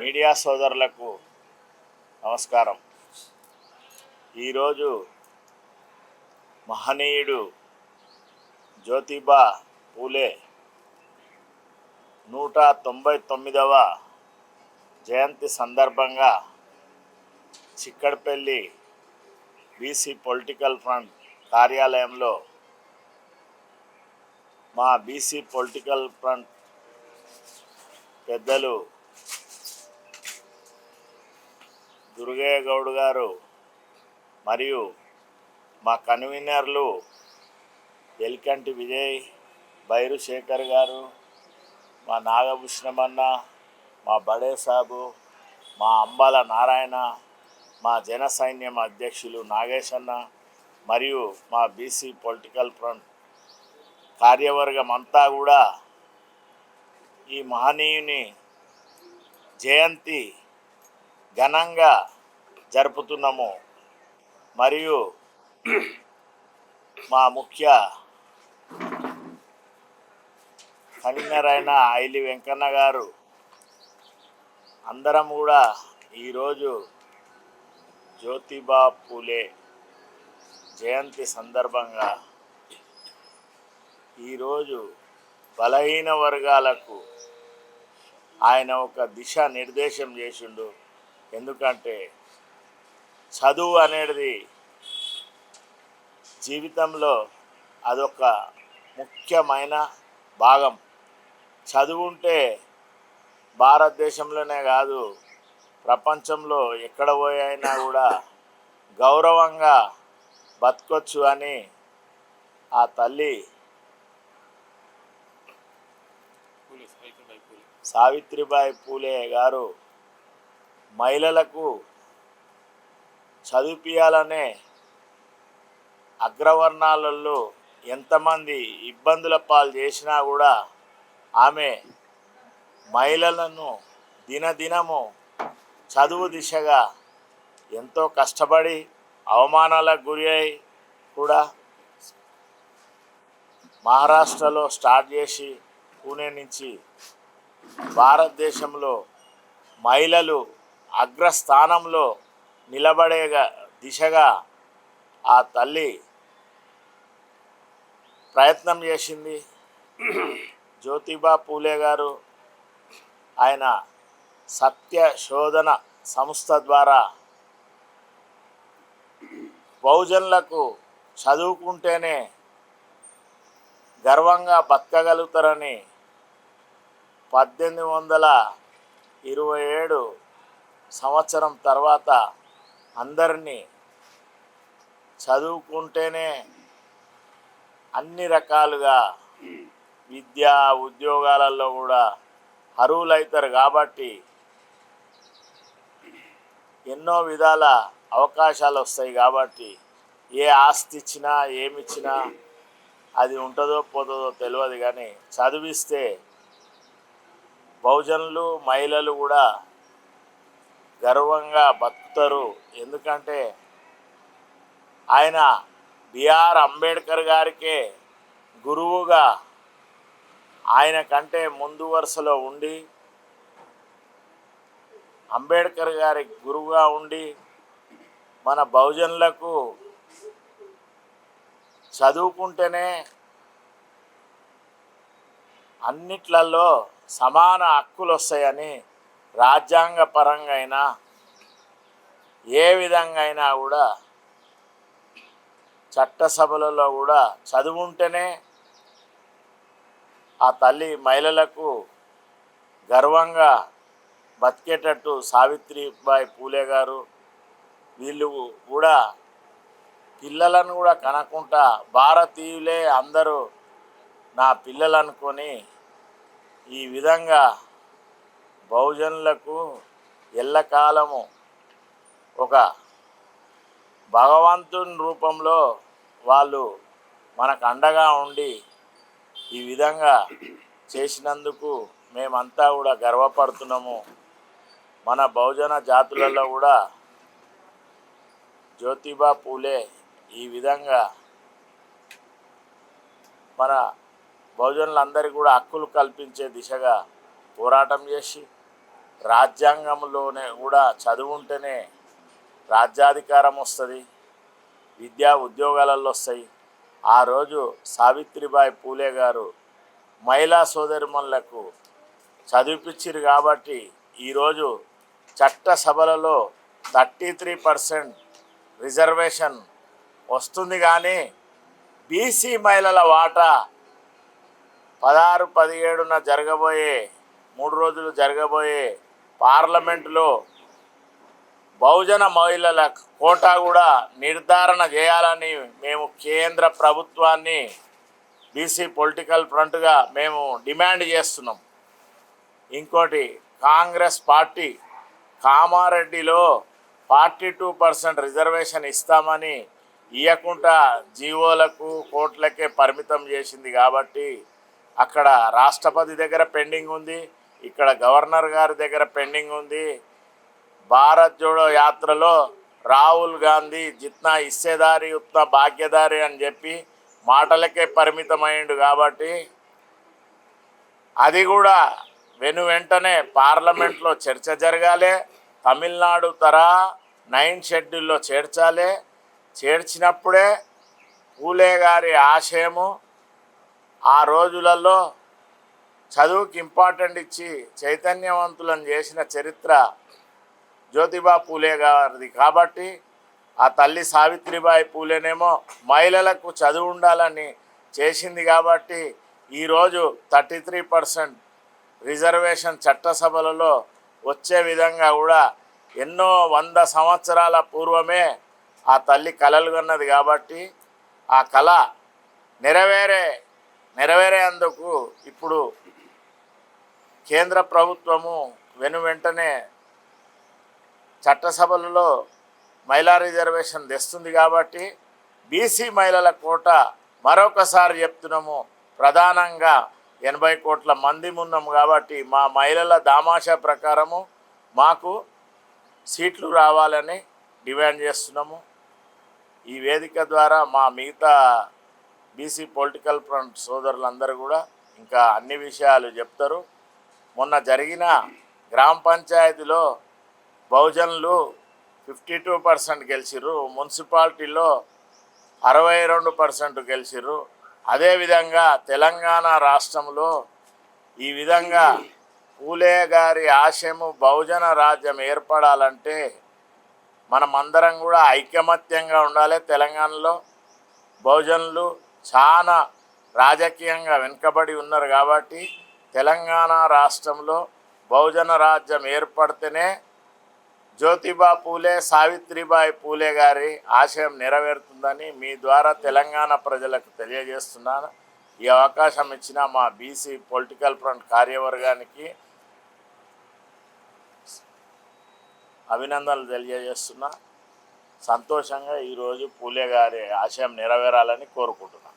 Media సోదరులకు నమస్కారం. ఈరోజు మహనీయుడు జ్యోతిబా పూలే 199వ జయంతి సందర్భంగా చిక్కడపల్లి బీసీ పొలిటికల్ ఫ్రంట్ కార్యాలయంలో మా బీసీ పొలిటికల్ ఫ్రంట్ పెద్దలు దుర్గయ్య గౌడ్ గారు మరియు మా కన్వీనర్లు ఎల్కంటి విజయ్, బైరు శేఖర్ గారు, మా నాగభూషణమన్న, మా బడే సాబు, మా అంబాల నారాయణ, మా జన సైన్యం అధ్యక్షులు నాగేశ్ అన్న మరియు మా బీసీ పొలిటికల్ ఫ్రంట్ కార్యవర్గం అంతా కూడా ఈ మహనీయుని జయంతి ఘనంగా జరుపుతున్నాము. మరియు మా ముఖ్య కన్వీనర్ అయిన ఐలి వెంకన్న గారు అందరం కూడా ఈరోజు జ్యోతిబా పూలే జయంతి సందర్భంగా ఈరోజు బలహీన వర్గాలకు ఆయన ఒక దిశ నిర్దేశం చేసిండు. ఎందుకంటే చదువు అనేది జీవితంలో అదొక ముఖ్యమైన భాగం. చదువు ఉంటే భారతదేశంలోనే కాదు ప్రపంచంలో ఎక్కడ పోయినా కూడా గౌరవంగా బతకొచ్చు అని ఆ తల్లి సావిత్రిబాయి పూలే గారు మహిళలకు చదివిపియాలనే అగ్రవర్ణాలలో ఎంతమంది ఇబ్బందుల పాలు చేసినా కూడా ఆమె మహిళలను దినదినము చదువు దిశగా ఎంతో కష్టపడి అవమానాలకు గురి అయి కూడా మహారాష్ట్రలో స్టార్ట్ చేసి పూణే నుంచి భారతదేశంలో మహిళలు అగ్రస్థానంలో నిలబడే దిశగా ఆ తల్లి ప్రయత్నం చేసింది. జ్యోతిబా పూలే గారు ఆయన సత్య శోధన సంస్థ ద్వారా బహుజనులకు చదువుకుంటేనే గర్వంగా బతకగలుగుతారని 1827 సంవత్సరం తర్వాత అందరినీ చదువుకుంటేనే అన్ని రకాలుగా విద్యా ఉద్యోగాలలో కూడా అర్హులవుతారు కాబట్టి ఎన్నో విధాల అవకాశాలు వస్తాయి. కాబట్టి ఏ ఆస్తి ఇచ్చినా ఏమిచ్చినా అది ఉంటుందో పోతుందో తెలియదు, కానీ చదివిస్తే బహుజనులు మహిళలు కూడా గర్వంగా బతుకుతారు. ఎందుకంటే ఆయన బిఆర్ అంబేద్కర్ గారికే గురువుగా ఆయన కంటే ముందు వరుసలో ఉండి అంబేద్కర్ గారి గురువుగా ఉండి మన బహుజనులకు చదువుకుంటేనే అన్నిట్లలో సమాన హక్కులు వస్తాయని రాజ్యాంగ పరంగా అయినా ఏ విధంగా అయినా కూడా చట్టసభలలో కూడా చదువుంటేనే ఆ తల్లి మహిళలకు గర్వంగా బతికేటట్టు సావిత్రిబాయి పూలే గారు వీళ్ళు కూడా పిల్లలను కూడా కనకుండా భారతీయులే అందరూ నా పిల్లలు అనుకొని ఈ విధంగా బహుజనులకు ఎల్లకాలము ఒక భగవంతుని రూపంలో వాళ్ళు మనకు అండగా ఉండి ఈ విధంగా చేసినందుకు మేమంతా కూడా గర్వపడుతున్నాము. మన బహుజన జాతులలో కూడా జ్యోతిబా పూలే ఈ విధంగా మన బహుజనులందరికీ కూడా హక్కులు కల్పించే దిశగా పోరాటం చేసి రాజ్యాంగంలోనే కూడా చదువు ఉంటేనే రాజ్యాధికారం వస్తుంది, విద్యా ఉద్యోగాలలో వస్తాయి. ఆ రోజు సావిత్రిబాయి పూలే గారు మహిళా సోదరిమణులకు చదివిపించారు కాబట్టి ఈరోజు చట్టసభలలో 33% రిజర్వేషన్ వస్తుంది. కానీ బీసీ మహిళల వాటా 16, 17న జరగబోయే 3 రోజులు జరగబోయే పార్లమెంటులో బహుజన మహిళల కోటా కూడా నిర్ధారణ చేయాలని మేము కేంద్ర ప్రభుత్వాన్ని బీసీ పొలిటికల్ ఫ్రంట్గా మేము డిమాండ్ చేస్తున్నాం. ఇంకోటి, కాంగ్రెస్ పార్టీ కామారెడ్డిలో 42% రిజర్వేషన్ ఇస్తామని ఇవ్వకుండా జీవోలకు కోట్లకే పరిమితం చేసింది. కాబట్టి అక్కడ రాష్ట్రపతి దగ్గర పెండింగ్ ఉంది, ఇక్కడ గవర్నర్ గారి దగ్గర పెండింగ్ ఉంది. భారత్ జోడో యాత్రలో రాహుల్ గాంధీ జిత్నా హిస్సేదారి ఉత్నా భాగ్యదారి అని చెప్పి మాటలకే పరిమితమైండు. కాబట్టి అది కూడా వెంటనే పార్లమెంట్లో చర్చ జరగాలి. తమిళనాడు తరహా 9 షెడ్యూల్లో చేర్చాలి. చేర్చినప్పుడే పూలే గారి ఆశయము ఆ రోజులలో చదువుకి ఇంపార్టెంట్ ఇచ్చి చైతన్యవంతులను చేసిన చరిత్ర జ్యోతిబా పూలే గారిది. కాబట్టి ఆ తల్లి సావిత్రిబాయి పూలేనేమో మహిళలకు చదువు ఉండాలని చేసింది. కాబట్టి ఈరోజు 33% రిజర్వేషన్ చట్టసభలలో వచ్చే విధంగా కూడా ఎన్నో 100 సంవత్సరాల పూర్వమే ఆ తల్లి కలలు కన్నది. కాబట్టి ఆ కళ నెరవేరేందుకు ఇప్పుడు కేంద్ర ప్రభుత్వము వెంటనే చట్టసభలలో మహిళా రిజర్వేషన్ తెస్తుంది. కాబట్టి బీసీ మహిళల కోట మరొకసారి చెప్తున్నాము, ప్రధానంగా 80 కోట్ల మంది ఉన్నాము. కాబట్టి మా మహిళల దామాషా ప్రకారము మాకు సీట్లు రావాలని డిమాండ్ చేస్తున్నాము. ఈ వేదిక ద్వారా మా మిగతా బీసీ పొలిటికల్ ఫ్రంట్ సోదరులందరూ కూడా ఇంకా అన్ని విషయాలు చెప్తారు. మొన్న జరిగిన గ్రామ పంచాయతీలో బహుజనులు 52% గెలిచిర్రు, మున్సిపాలిటీలో 62% గెలిచిర్రు. అదేవిధంగా తెలంగాణ రాష్ట్రంలో ఈ విధంగా పూలే గారి ఆశయము బహుజన రాజ్యం ఏర్పడాలంటే మనమందరం కూడా ఐకమత్యంగా ఉండాలి. తెలంగాణలో బహుజనులు చాలా రాజకీయంగా వెనుకబడి ఉన్నారు. కాబట్టి తెలంగాణ రాష్ట్రంలో బహుజన రాజ్యం ఏర్పడితేనే జ్యోతిబా పూలే, సావిత్రిబాయి పూలే గారి ఆశయం నెరవేరుతుందని మీ ద్వారా తెలంగాణ ప్రజలకు తెలియజేస్తున్నాను. ఈ అవకాశం ఇచ్చిన మా బీసీ పొలిటికల్ ఫ్రంట్ కార్యవర్గానికి అభినందనలు తెలియజేస్తున్నా. సంతోషంగా ఈరోజు పూలే గారి ఆశయం నెరవేరాలని కోరుకుంటున్నాను.